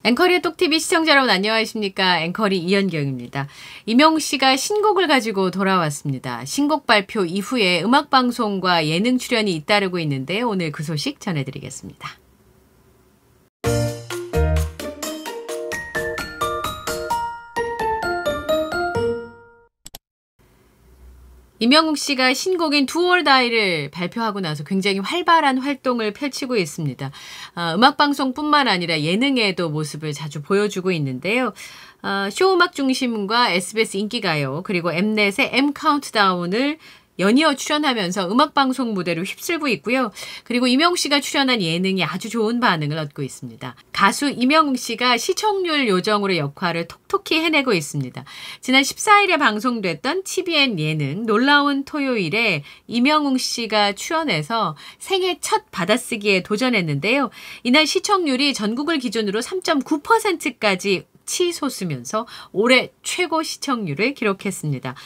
앵커리의 똑TV 시청자 여러분 안녕하십니까. 앵커리 이현경입니다. 임영웅 씨가 신곡을 가지고 돌아왔습니다. 신곡 발표 이후에 음악방송과 예능 출연이 잇따르고 있는데 오늘 그 소식 전해드리겠습니다. 임영웅 씨가 신곡인 Do or Die를 발표하고 나서 굉장히 활발한 활동을 펼치고 있습니다. 음악방송뿐만 아니라 예능에도 모습을 자주 보여주고 있는데요. 쇼음악 중심과 SBS 인기가요, 그리고 엠넷의 M 카운트다운을 연이어 출연하면서 음악방송 무대로 휩쓸고 있고요. 그리고 임영웅 씨가 출연한 예능이 아주 좋은 반응을 얻고 있습니다. 가수 임영웅 씨가 시청률 요정으로 역할을 톡톡히 해내고 있습니다. 지난 14일에 방송됐던 TVN 예능 놀라운 토요일에 임영웅 씨가 출연해서 생애 첫 받아쓰기에 도전했는데요. 이날 시청률이 전국을 기준으로 3.9%까지 치솟으면서 올해 최고 시청률을 기록했습니다.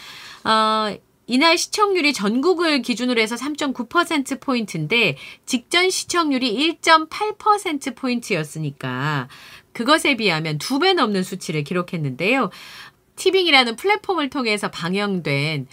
이날 시청률이 전국을 기준으로 해서 3.9%포인트인데 직전 시청률이 1.8%포인트였으니까 그것에 비하면 2배 넘는 수치를 기록했는데요. 티빙이라는 플랫폼을 통해서 방영된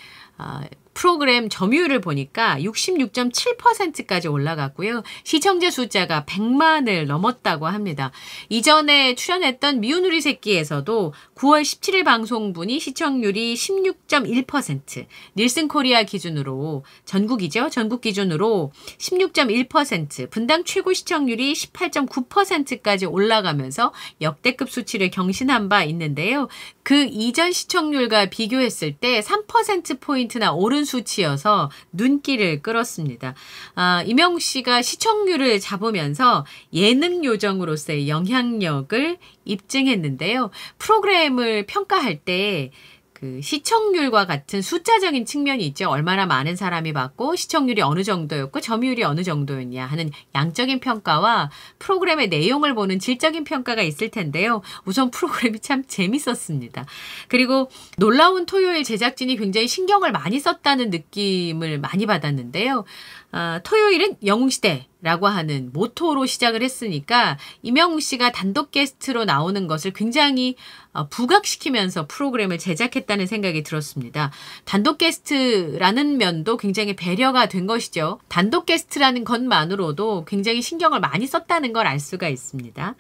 프로그램 점유율을 보니까 66.7%까지 올라갔고요. 시청자 숫자가 100만을 넘었다고 합니다. 이전에 출연했던 미운 우리 새끼에서도 9월 17일 방송분이 시청률이 16.1%, 닐슨 코리아 기준으로 전국이죠. 전국 기준으로 16.1%, 분당 최고 시청률이 18.9%까지 올라가면서 역대급 수치를 경신한 바 있는데요. 그 이전 시청률과 비교했을 때 3%포인트나 오른 수치여서 눈길을 끌었습니다. 임영웅 씨가 시청률을 잡으면서 예능 요정으로서의 영향력을 입증했는데요. 프로그램을 평가할 때 그 시청률과 같은 숫자적인 측면이 있죠. 얼마나 많은 사람이 봤고 시청률이 어느 정도였고 점유율이 어느 정도였냐 하는 양적인 평가와 프로그램의 내용을 보는 질적인 평가가 있을 텐데요. 우선 프로그램이 참 재밌었습니다. 그리고 놀라운 토요일 제작진이 굉장히 신경을 많이 썼다는 느낌을 많이 받았는데요. 토요일은 영웅시대라고 하는 모토로 시작을 했으니까 임영웅 씨가 단독 게스트로 나오는 것을 굉장히 부각시키면서 프로그램을 제작했다는 생각이 들었습니다. 단독 게스트라는 면도 굉장히 배려가 된 것이죠. 단독 게스트라는 것만으로도 굉장히 신경을 많이 썼다는 걸 알 수가 있습니다.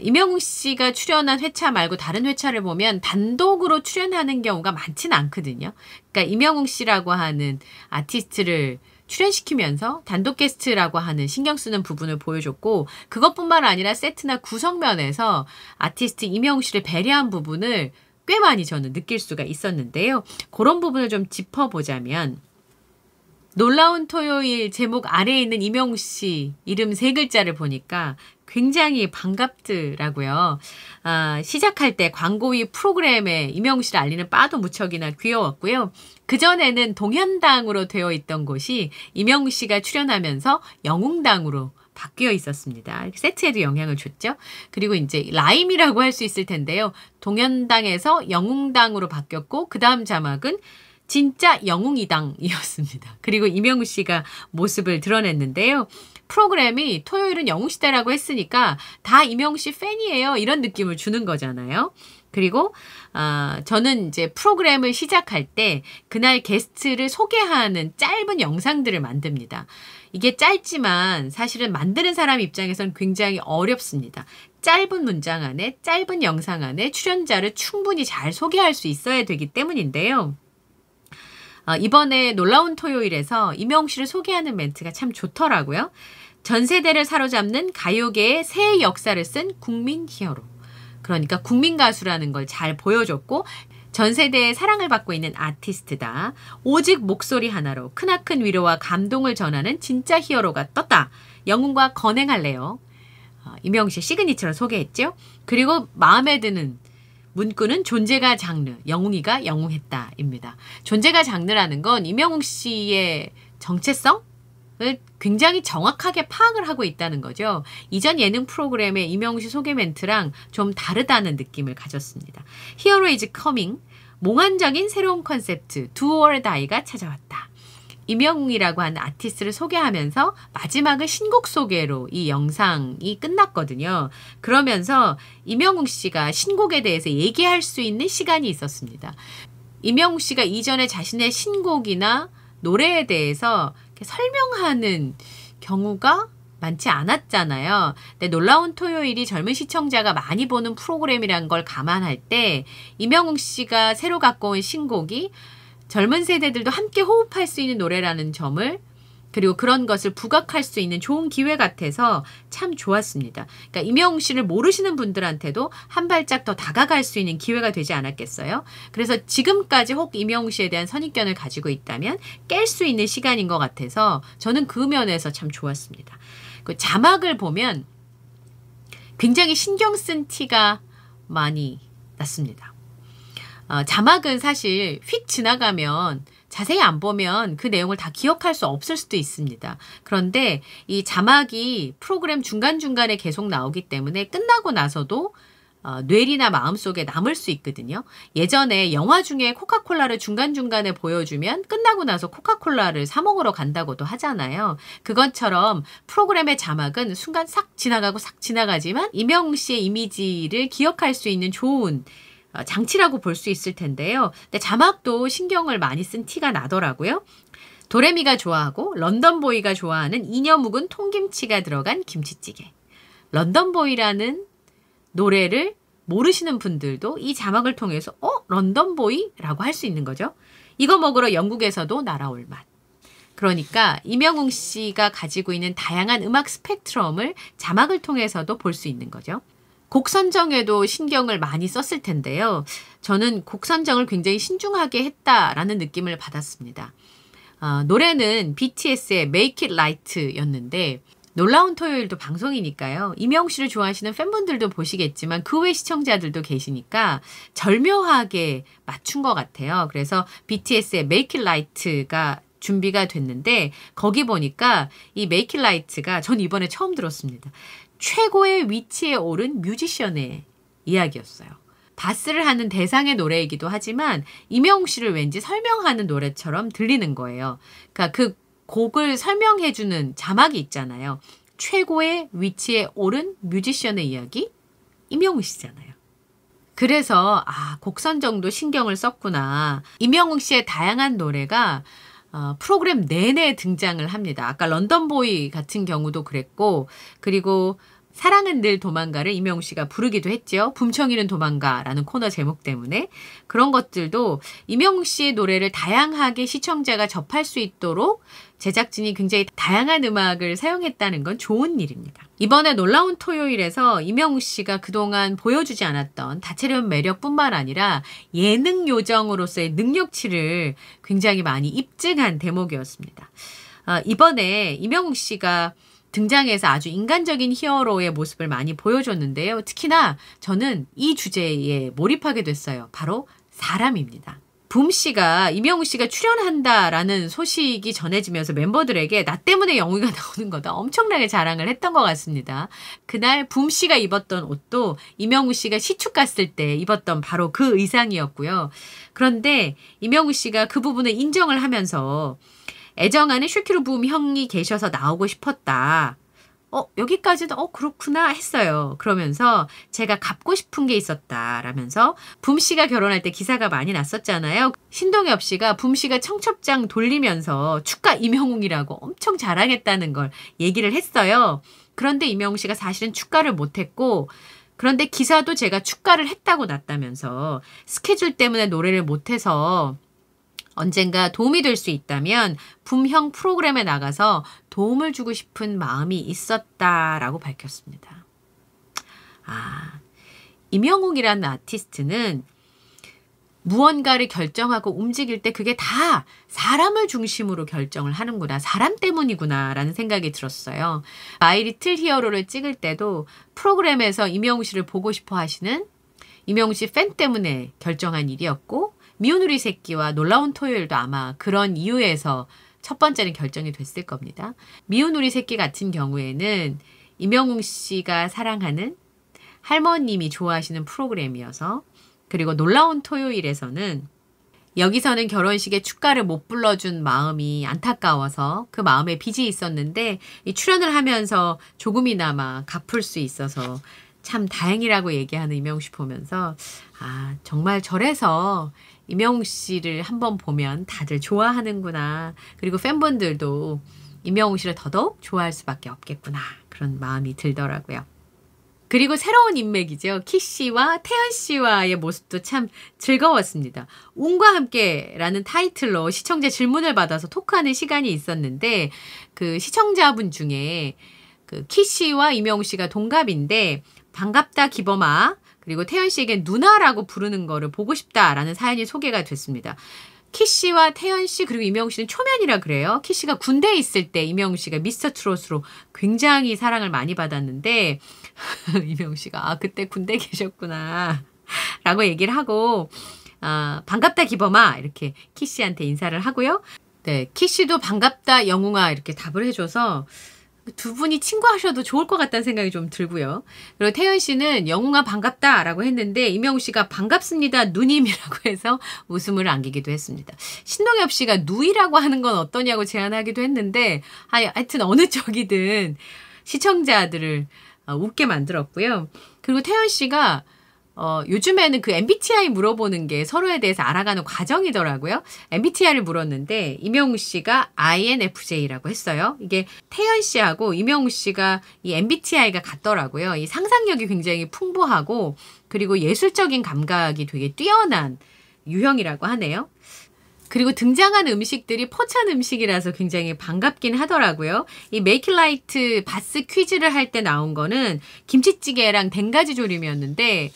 임영웅 씨가 출연한 회차 말고 다른 회차를 보면 단독으로 출연하는 경우가 많지는 않거든요. 그러니까 임영웅 씨라고 하는 아티스트를 출연시키면서 단독 게스트라고 하는 신경 쓰는 부분을 보여줬고 그것뿐만 아니라 세트나 구성면에서 아티스트 임영웅 씨를 배려한 부분을 꽤 많이 저는 느낄 수가 있었는데요. 그런 부분을 좀 짚어보자면 놀라운 토요일 제목 아래에 있는 임영웅 씨 이름 3글자를 보니까 굉장히 반갑더라고요. 시작할 때 광고위 프로그램에 임영웅 씨를 알리는 바도 무척이나 귀여웠고요. 그전에는 동현당으로 되어 있던 곳이 임영웅 씨가 출연하면서 영웅당으로 바뀌어 있었습니다. 세트에도 영향을 줬죠. 그리고 이제 라임이라고 할 수 있을 텐데요. 동현당에서 영웅당으로 바뀌었고 그 다음 자막은 진짜 영웅이당이었습니다. 그리고 임영웅 씨가 모습을 드러냈는데요. 프로그램이 토요일은 영웅시대라고 했으니까 다 임영웅 씨 팬이에요. 이런 느낌을 주는 거잖아요. 그리고 저는 이제 프로그램을 시작할 때 그날 게스트를 소개하는 짧은 영상들을 만듭니다. 이게 짧지만 사실은 만드는 사람 입장에서는 굉장히 어렵습니다. 짧은 문장 안에 짧은 영상 안에 출연자를 충분히 잘 소개할 수 있어야 되기 때문인데요. 이번에 놀라운 토요일에서 임영웅 씨를 소개하는 멘트가 참 좋더라고요. 전 세대를 사로잡는 가요계의 새 역사를 쓴 국민 히어로. 그러니까 국민 가수라는 걸 잘 보여줬고 전 세대의 사랑을 받고 있는 아티스트다. 오직 목소리 하나로 크나큰 위로와 감동을 전하는 진짜 히어로가 떴다. 영웅과 건행할래요. 임영웅 씨 시그니처를 소개했죠. 그리고 마음에 드는 문구는 존재가 장르, 영웅이가 영웅했다입니다. 존재가 장르라는 건 임영웅 씨의 정체성을 굉장히 정확하게 파악을 하고 있다는 거죠. 이전 예능 프로그램의 임영웅 씨 소개 멘트랑 좀 다르다는 느낌을 가졌습니다. Hero is coming, 몽환적인 새로운 컨셉트, Do or Die가 찾아왔다. 임영웅이라고 하는 아티스트를 소개하면서 마지막은 신곡 소개로 이 영상이 끝났거든요. 그러면서 임영웅 씨가 신곡에 대해서 얘기할 수 있는 시간이 있었습니다. 임영웅 씨가 이전에 자신의 신곡이나 노래에 대해서 이렇게 설명하는 경우가 많지 않았잖아요. 근데 놀라운 토요일이 젊은 시청자가 많이 보는 프로그램이란 걸 감안할 때 임영웅 씨가 새로 갖고 온 신곡이 젊은 세대들도 함께 호흡할 수 있는 노래라는 점을 그리고 그런 것을 부각할 수 있는 좋은 기회 같아서 참 좋았습니다. 그러니까 임영웅 씨를 모르시는 분들한테도 한 발짝 더 다가갈 수 있는 기회가 되지 않았겠어요? 그래서 지금까지 혹 임영웅 씨에 대한 선입견을 가지고 있다면 깰 수 있는 시간인 것 같아서 저는 그 면에서 참 좋았습니다. 그 자막을 보면 굉장히 신경 쓴 티가 많이 났습니다. 자막은 사실 휙 지나가면 자세히 안 보면 그 내용을 다 기억할 수 없을 수도 있습니다. 그런데 이 자막이 프로그램 중간중간에 계속 나오기 때문에 끝나고 나서도 뇌리나 마음속에 남을 수 있거든요. 예전에 영화 중에 코카콜라를 중간중간에 보여주면 끝나고 나서 코카콜라를 사 먹으러 간다고도 하잖아요. 그것처럼 프로그램의 자막은 순간 싹 지나가고 싹 지나가지만 임영웅 씨의 이미지를 기억할 수 있는 좋은 장치라고 볼 수 있을 텐데요. 근데 자막도 신경을 많이 쓴 티가 나더라고요. 도레미가 좋아하고 런던보이가 좋아하는 이녀 묵은 통김치가 들어간 김치찌개. 런던보이라는 노래를 모르시는 분들도 이 자막을 통해서 런던보이? 라고 할 수 있는 거죠. 이거 먹으러 영국에서도 날아올 맛. 그러니까 임영웅 씨가 가지고 있는 다양한 음악 스펙트럼을 자막을 통해서도 볼 수 있는 거죠. 곡 선정에도 신경을 많이 썼을 텐데요. 저는 곡 선정을 굉장히 신중하게 했다라는 느낌을 받았습니다. 노래는 BTS의 Make It Right였는데 놀라운 토요일도 방송이니까요. 임영웅 씨를 좋아하시는 팬분들도 보시겠지만 그 외 시청자들도 계시니까 절묘하게 맞춘 것 같아요. 그래서 BTS의 Make It Right가 준비가 됐는데 거기 보니까 이 Make It Right가 전 이번에 처음 들었습니다. 최고의 위치에 오른 뮤지션의 이야기였어요. 바스를 하는 대상의 노래이기도 하지만 임영웅 씨를 왠지 설명하는 노래처럼 들리는 거예요. 그러니까 그 곡을 설명해주는 자막이 있잖아요. 최고의 위치에 오른 뮤지션의 이야기? 임영웅 씨잖아요. 그래서 곡 선정도 신경을 썼구나. 임영웅 씨의 다양한 노래가 프로그램 내내 등장을 합니다. 아까 런던보이 같은 경우도 그랬고 그리고 사랑은 늘 도망가를 임영웅 씨가 부르기도 했죠. 붐청이는 도망가라는 코너 제목 때문에. 그런 것들도 임영웅 씨의 노래를 다양하게 시청자가 접할 수 있도록 제작진이 굉장히 다양한 음악을 사용했다는 건 좋은 일입니다. 이번에 놀라운 토요일에서 임영웅 씨가 그동안 보여주지 않았던 다채로운 매력뿐만 아니라 예능 요정으로서의 능력치를 굉장히 많이 입증한 대목이었습니다. 이번에 임영웅 씨가 등장해서 아주 인간적인 히어로의 모습을 많이 보여줬는데요. 특히나 저는 이 주제에 몰입하게 됐어요. 바로 사람입니다. 붐 씨가 임영웅 씨가 출연한다라는 소식이 전해지면서 멤버들에게 나 때문에 영웅이가 나오는 거다 엄청나게 자랑을 했던 것 같습니다. 그날 붐 씨가 입었던 옷도 임영웅 씨가 시축 갔을 때 입었던 바로 그 의상이었고요. 그런데 임영웅 씨가 그 부분을 인정을 하면서 애정하는 슈키루 붐 형이 계셔서 나오고 싶었다. 여기까지는 그렇구나 했어요. 그러면서 제가 갚고 싶은 게 있었다 라면서 붐 씨가 결혼할 때 기사가 많이 났었잖아요. 신동엽 씨가 붐 씨가 청첩장 돌리면서 축가 임영웅이라고 엄청 자랑했다는 걸 얘기를 했어요. 그런데 임영웅 씨가 사실은 축가를 못했고 그런데 기사도 제가 축가를 했다고 났다면서 스케줄 때문에 노래를 못해서 언젠가 도움이 될 수 있다면 붐형 프로그램에 나가서 도움을 주고 싶은 마음이 있었다라고 밝혔습니다. 임영웅이라는 아티스트는 무언가를 결정하고 움직일 때 그게 다 사람을 중심으로 결정을 하는구나. 사람 때문이구나 라는 생각이 들었어요. 마이 리틀 히어로를 찍을 때도 프로그램에서 임영웅 씨를 보고 싶어 하시는 임영웅 씨 팬 때문에 결정한 일이었고 미운 우리 새끼와 놀라운 토요일도 아마 그런 이유에서 첫 번째는 결정이 됐을 겁니다. 미운 우리 새끼 같은 경우에는 임영웅 씨가 사랑하는 할머님이 좋아하시는 프로그램이어서 그리고 놀라운 토요일에서는 여기서는 결혼식에 축가를 못 불러준 마음이 안타까워서 그 마음에 빚이 있었는데 이 출연을 하면서 조금이나마 갚을 수 있어서 참 다행이라고 얘기하는 이명웅 씨 보면서 아 정말 저래서 이명웅 씨를 한번 보면 다들 좋아하는구나. 그리고 팬분들도 이명웅 씨를 더더욱 좋아할 수밖에 없겠구나. 그런 마음이 들더라고요. 그리고 새로운 인맥이죠. 키 씨와 태연 씨와의 모습도 참 즐거웠습니다. 운과 함께라는 타이틀로 시청자 질문을 받아서 토크하는 시간이 있었는데 그 시청자분 중에 그 키 씨와 이명웅 씨가 동갑인데 반갑다 기범아 그리고 태연 씨에게 누나라고 부르는 거를 보고 싶다라는 사연이 소개가 됐습니다. 키 씨와 태연 씨 그리고 이명웅 씨는 초면이라 그래요. 키 씨가 군대에 있을 때 이명웅 씨가 미스터 트롯으로 굉장히 사랑을 많이 받았는데 이명웅 씨가 아 그때 군대에 계셨구나 라고 얘기를 하고 반갑다 기범아 이렇게 키 씨한테 인사를 하고요. 네, 키 씨도 반갑다 영웅아 이렇게 답을 해줘서 두 분이 친구하셔도 좋을 것 같다는 생각이 좀 들고요. 그리고 태연 씨는 영웅아 반갑다 라고 했는데 이명웅 씨가 반갑습니다 누님이라고 해서 웃음을 안기기도 했습니다. 신동엽 씨가 누이라고 하는 건 어떠냐고 제안하기도 했는데 하여튼 어느 쪽이든 시청자들을 웃게 만들었고요. 그리고 태연 씨가 요즘에는 그 MBTI 물어보는 게 서로에 대해서 알아가는 과정이더라고요. MBTI를 물었는데 이명웅 씨가 INFJ라고 했어요. 이게 태연 씨하고 이명웅 씨가 이 MBTI가 같더라고요. 이 상상력이 굉장히 풍부하고 그리고 예술적인 감각이 되게 뛰어난 유형이라고 하네요. 그리고 등장한 음식들이 포천 음식이라서 굉장히 반갑긴 하더라고요. 이 메이크 라이트 바스 퀴즈를 할 때 나온 거는 김치찌개랑 댕가지 조림이었는데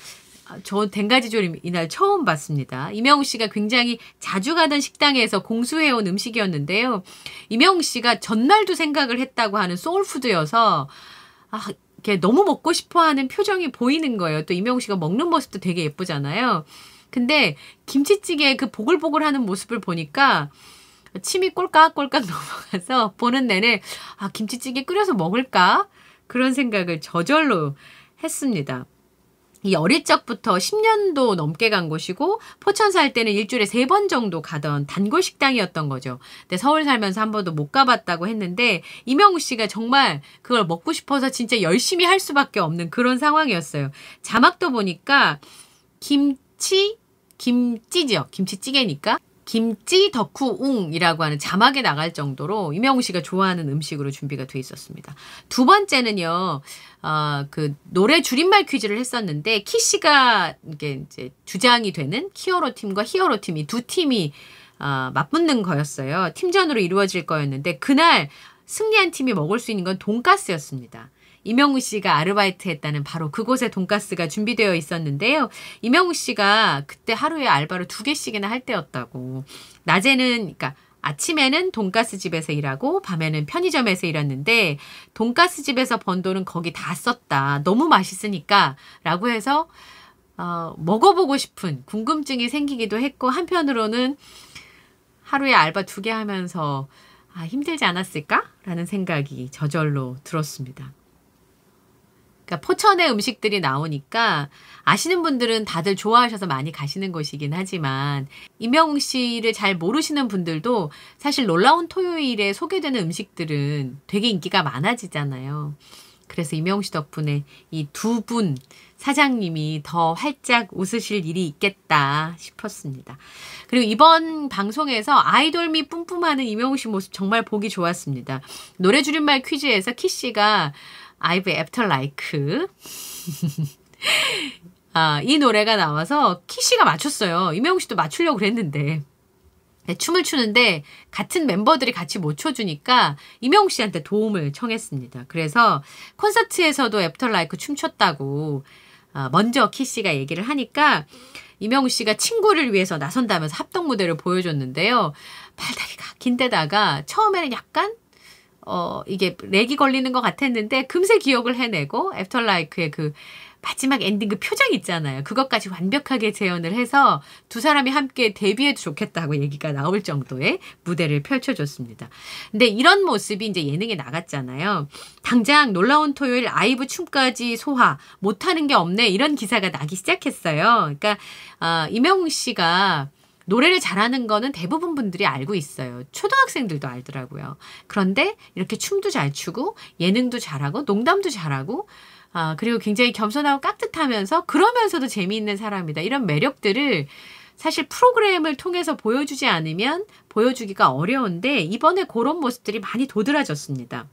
저 댕가지 조림 이날 처음 봤습니다. 이명웅 씨가 굉장히 자주 가던 식당에서 공수해온 음식이었는데요. 이명웅 씨가 전날도 생각을 했다고 하는 소울푸드여서 이렇게 너무 먹고 싶어하는 표정이 보이는 거예요. 또 이명웅 씨가 먹는 모습도 되게 예쁘잖아요. 근데 김치찌개의 그 보글보글하는 모습을 보니까 침이 꼴깍꼴깍 넘어가서 보는 내내 김치찌개 끓여서 먹을까? 그런 생각을 저절로 했습니다. 이 어릴 적부터 10년도 넘게 간 곳이고 포천 살 때는 일주일에 3번 정도 가던 단골 식당이었던 거죠. 근데 서울 살면서 한 번도 못 가봤다고 했는데 이명웅 씨가 정말 그걸 먹고 싶어서 진짜 열심히 할 수밖에 없는 그런 상황이었어요. 자막도 보니까 김치죠. 김치찌개니까. 김치 덕후웅이라고 하는 자막에 나갈 정도로 이명웅 씨가 좋아하는 음식으로 준비가 돼 있었습니다. 두 번째는요, 그 노래 줄임말 퀴즈를 했었는데 키 씨가 이게 이제 주장이 되는 키어로 팀과 히어로 팀이 두 팀이 맞붙는 거였어요. 팀전으로 이루어질 거였는데 그날 승리한 팀이 먹을 수 있는 건 돈가스였습니다. 이명웅 씨가 아르바이트 했다는 바로 그곳에 돈가스가 준비되어 있었는데요. 이명웅 씨가 그때 하루에 알바를 2개씩이나 할 때였다고. 낮에는, 그러니까 아침에는 돈가스 집에서 일하고 밤에는 편의점에서 일했는데 돈가스 집에서 번 돈은 거기 다 썼다. 너무 맛있으니까 라고 해서 먹어보고 싶은 궁금증이 생기기도 했고 한편으로는 하루에 알바 2개 하면서 힘들지 않았을까? 라는 생각이 저절로 들었습니다. 그러니까 포천의 음식들이 나오니까 아시는 분들은 다들 좋아하셔서 많이 가시는 곳이긴 하지만 이명웅 씨를 잘 모르시는 분들도 사실 놀라운 토요일에 소개되는 음식들은 되게 인기가 많아지잖아요. 그래서 이명웅 씨 덕분에 이 두 분 사장님이 더 활짝 웃으실 일이 있겠다 싶었습니다. 그리고 이번 방송에서 아이돌미 뿜뿜하는 이명웅 씨 모습 정말 보기 좋았습니다. 노래 줄임말 퀴즈에서 키 씨가 I've After Like 이 노래가 나와서 키 씨가 맞췄어요. 이명웅 씨도 맞추려고 그랬는데 춤을 추는데 같은 멤버들이 같이 못 춰주니까 이명웅 씨한테 도움을 청했습니다. 그래서 콘서트에서도 After Like 춤췄다고 먼저 키 씨가 얘기를 하니까 이명웅 씨가 친구를 위해서 나선다면서 합동 무대를 보여줬는데요. 팔다리가 긴데다가 처음에는 약간 이게 렉이 걸리는 것 같았는데 금세 기억을 해내고 애프터라이크의 그 마지막 엔딩 그 표정 있잖아요. 그것까지 완벽하게 재현을 해서 두 사람이 함께 데뷔해도 좋겠다고 얘기가 나올 정도의 무대를 펼쳐줬습니다. 근데 이런 모습이 이제 예능에 나갔잖아요. 당장 놀라운 토요일 아이브 춤까지 소화 못하는 게 없네 이런 기사가 나기 시작했어요. 그러니까 이명웅 씨가 노래를 잘하는 거는 대부분 분들이 알고 있어요. 초등학생들도 알더라고요. 그런데 이렇게 춤도 잘 추고 예능도 잘하고 농담도 잘하고 그리고 굉장히 겸손하고 깍듯하면서 그러면서도 재미있는 사람이다. 이런 매력들을 사실 프로그램을 통해서 보여주지 않으면 보여주기가 어려운데 이번에 그런 모습들이 많이 도드라졌습니다.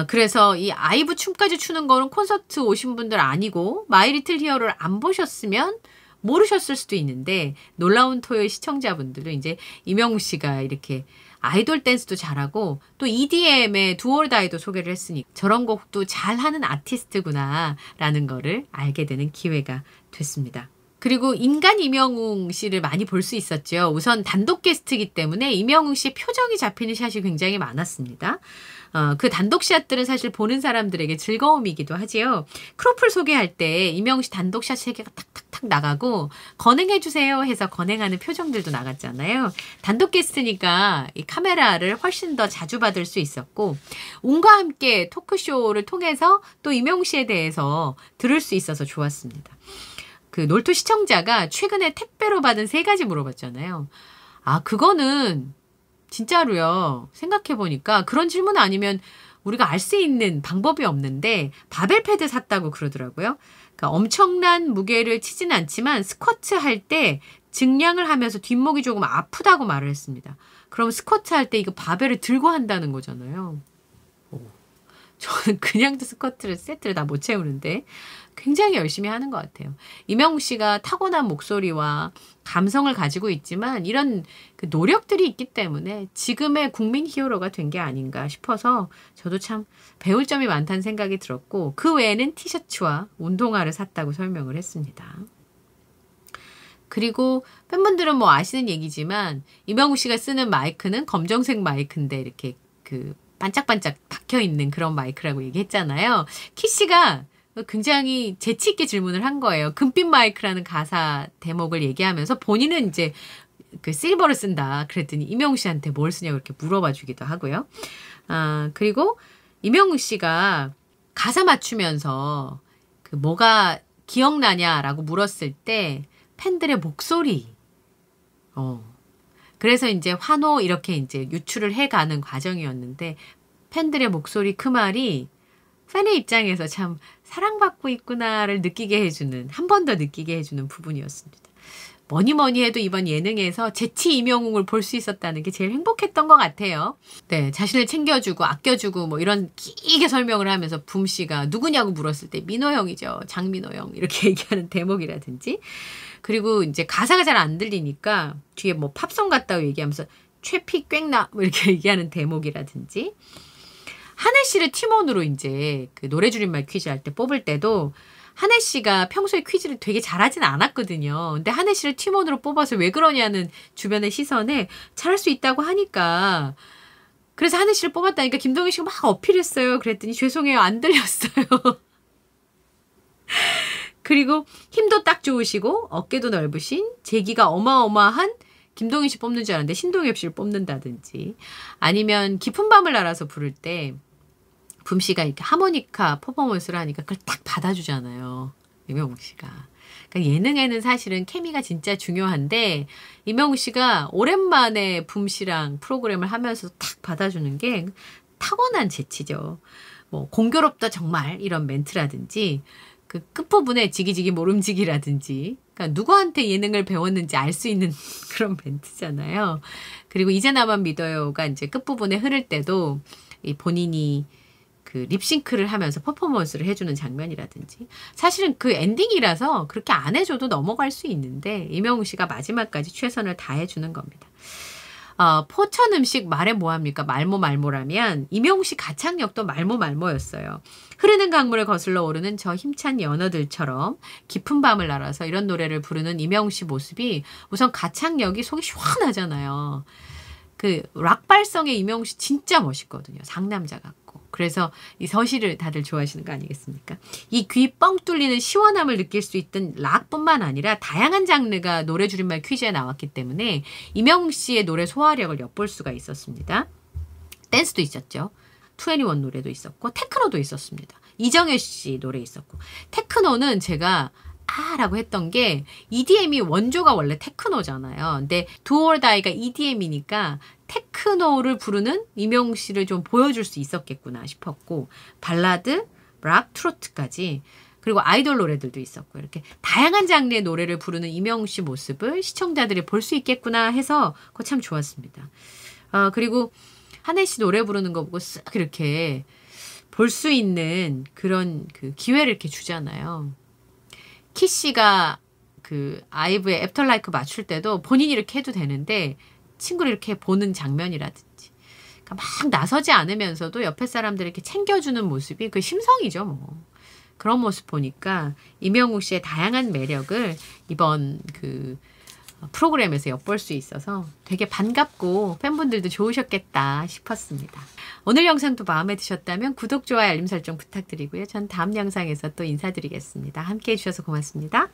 그래서 이 아이브 춤까지 추는 거는 콘서트 오신 분들 아니고 마이 리틀 히어로를 안 보셨으면 모르셨을 수도 있는데 놀라운 토요일 시청자분들은 이제 이명웅 씨가 이렇게 아이돌 댄스도 잘하고 또 EDM의 두얼다이도 소개를 했으니 저런 곡도 잘하는 아티스트구나 라는 거를 알게 되는 기회가 됐습니다. 그리고 인간 이명웅 씨를 많이 볼 수 있었죠. 우선 단독 게스트이기 때문에 이명웅 씨의 표정이 잡히는 샷이 굉장히 많았습니다. 그 단독샷들은 사실 보는 사람들에게 즐거움이기도 하지요. 크로플 소개할 때 이명웅 씨 단독샷 3개가 탁탁탁 나가고 건행해주세요 해서 건행하는 표정들도 나갔잖아요. 단독 게스트니까 이 카메라를 훨씬 더 자주 받을 수 있었고 운과 함께 토크쇼를 통해서 또 이명웅 씨에 대해서 들을 수 있어서 좋았습니다. 그 놀토 시청자가 최근에 택배로 받은 3가지 물어봤잖아요. 그거는 진짜로요. 생각해보니까 그런 질문 아니면 우리가 알 수 있는 방법이 없는데 바벨 패드 샀다고 그러더라고요. 그러니까 엄청난 무게를 치진 않지만 스쿼트 할 때 증량을 하면서 뒷목이 조금 아프다고 말을 했습니다. 그럼 스쿼트 할 때 이거 바벨을 들고 한다는 거잖아요. 저는 그냥도 스쿼트를 세트를 다 못 채우는데 굉장히 열심히 하는 것 같아요. 이명웅 씨가 타고난 목소리와 감성을 가지고 있지만 이런 그 노력들이 있기 때문에 지금의 국민 히어로가 된 게 아닌가 싶어서 저도 참 배울 점이 많다는 생각이 들었고 그 외에는 티셔츠와 운동화를 샀다고 설명을 했습니다. 그리고 팬분들은 뭐 아시는 얘기지만 이명웅 씨가 쓰는 마이크는 검정색 마이크인데 이렇게 그 반짝반짝 박혀있는 그런 마이크라고 얘기했잖아요. 키씨가 굉장히 재치있게 질문을 한 거예요. 금빛 마이크라는 가사 대목을 얘기하면서 본인은 이제 그 실버를 쓴다. 그랬더니 이명웅 씨한테 뭘 쓰냐고 이렇게 물어봐 주기도 하고요. 그리고 이명웅 씨가 가사 맞추면서 그 뭐가 기억나냐라고 물었을 때 팬들의 목소리. 그래서 이제 환호 이렇게 이제 유출을 해가는 과정이었는데 팬들의 목소리 그 말이 팬의 입장에서 참 사랑받고 있구나를 느끼게 해주는 한 번 더 느끼게 해주는 부분이었습니다. 뭐니 해도 이번 예능에서 재치 이명웅을 볼 수 있었다는 게 제일 행복했던 것 같아요. 네, 자신을 챙겨주고 아껴주고 뭐 이런 길게 설명을 하면서 붐 씨가 누구냐고 물었을 때 민호 형이죠. 장민호 형 이렇게 얘기하는 대목이라든지 그리고 이제 가사가 잘 안 들리니까 뒤에 뭐 팝송 같다고 얘기하면서 최피 꽥나 뭐 이렇게 얘기하는 대목이라든지 한혜 씨를 팀원으로 이제 그 노래 줄임말 퀴즈 할 때 뽑을 때도 한혜 씨가 평소에 퀴즈를 되게 잘하진 않았거든요. 근데 한혜 씨를 팀원으로 뽑아서 왜 그러냐는 주변의 시선에 잘할 수 있다고 하니까 그래서 한혜 씨를 뽑았다니까 김동현 씨가 막 어필했어요. 그랬더니 죄송해요. 안 들렸어요. 그리고 힘도 딱 좋으시고 어깨도 넓으신 재기가 어마어마한 김동현 씨 뽑는 줄 알았는데 신동엽 씨를 뽑는다든지 아니면 깊은 밤을 날아서 부를 때 붐 씨가 이렇게 하모니카 퍼포먼스를 하니까 그걸 딱 받아주잖아요. 이명웅 씨가. 그러니까 예능에는 사실은 케미가 진짜 중요한데 이명웅 씨가 오랜만에 붐 씨랑 프로그램을 하면서 딱 받아주는 게 타고난 재치죠. 뭐 공교롭다 정말 이런 멘트라든지 그 끝부분에 지기지기 모름지기라든지 그러니까 누구한테 예능을 배웠는지 알 수 있는 그런 멘트잖아요. 그리고 이제 나만 믿어요가 이제 끝부분에 흐를 때도 이 본인이 그 립싱크를 하면서 퍼포먼스를 해주는 장면이라든지 사실은 그 엔딩이라서 그렇게 안 해줘도 넘어갈 수 있는데 이명웅 씨가 마지막까지 최선을 다해주는 겁니다. 포천 음식 말해 뭐합니까? 말모라면 이명웅 씨 가창력도 말모였어요. 흐르는 강물을 거슬러 오르는 저 힘찬 연어들처럼 깊은 밤을 날아서 이런 노래를 부르는 이명웅 씨 모습이 우선 가창력이 속이 시원하잖아요. 그 락발성의 이명웅 씨 진짜 멋있거든요. 상남자 같고. 그래서 이 서시를 다들 좋아하시는 거 아니겠습니까? 이 귀 뻥 뚫리는 시원함을 느낄 수 있던 락뿐만 아니라 다양한 장르가 노래 줄임말 퀴즈에 나왔기 때문에 이명웅 씨의 노래 소화력을 엿볼 수가 있었습니다. 댄스도 있었죠. 2NE1 노래도 있었고 테크노도 있었습니다. 이정혜 씨 노래 있었고 테크노는 제가 아 라고 했던 게 EDM이 원조가 원래 테크노잖아요. 근데 Do or Die가 EDM이니까 테크노를 부르는 이명웅 씨를 좀 보여줄 수 있었겠구나 싶었고 발라드, 락, 트로트까지 그리고 아이돌 노래들도 있었고 이렇게 다양한 장르의 노래를 부르는 이명웅 씨 모습을 시청자들이 볼 수 있겠구나 해서 그거 참 좋았습니다. 그리고 한혜 씨 노래 부르는 거 보고 쓱 이렇게 볼 수 있는 그런 그 기회를 이렇게 주잖아요. 키 씨가 그 아이브의 애프터라이크 맞출 때도 본인이 이렇게 해도 되는데 친구를 이렇게 보는 장면이라든지 그러니까 막 나서지 않으면서도 옆에 사람들 이렇게 챙겨주는 모습이 그 심성이죠 뭐. 그런 모습 보니까 이명웅 씨의 다양한 매력을 이번 그 프로그램에서 엿볼 수 있어서 되게 반갑고 팬분들도 좋으셨겠다 싶었습니다. 오늘 영상도 마음에 드셨다면 구독, 좋아요, 알림 설정 부탁드리고요. 전 다음 영상에서 또 인사드리겠습니다. 함께해 주셔서 고맙습니다.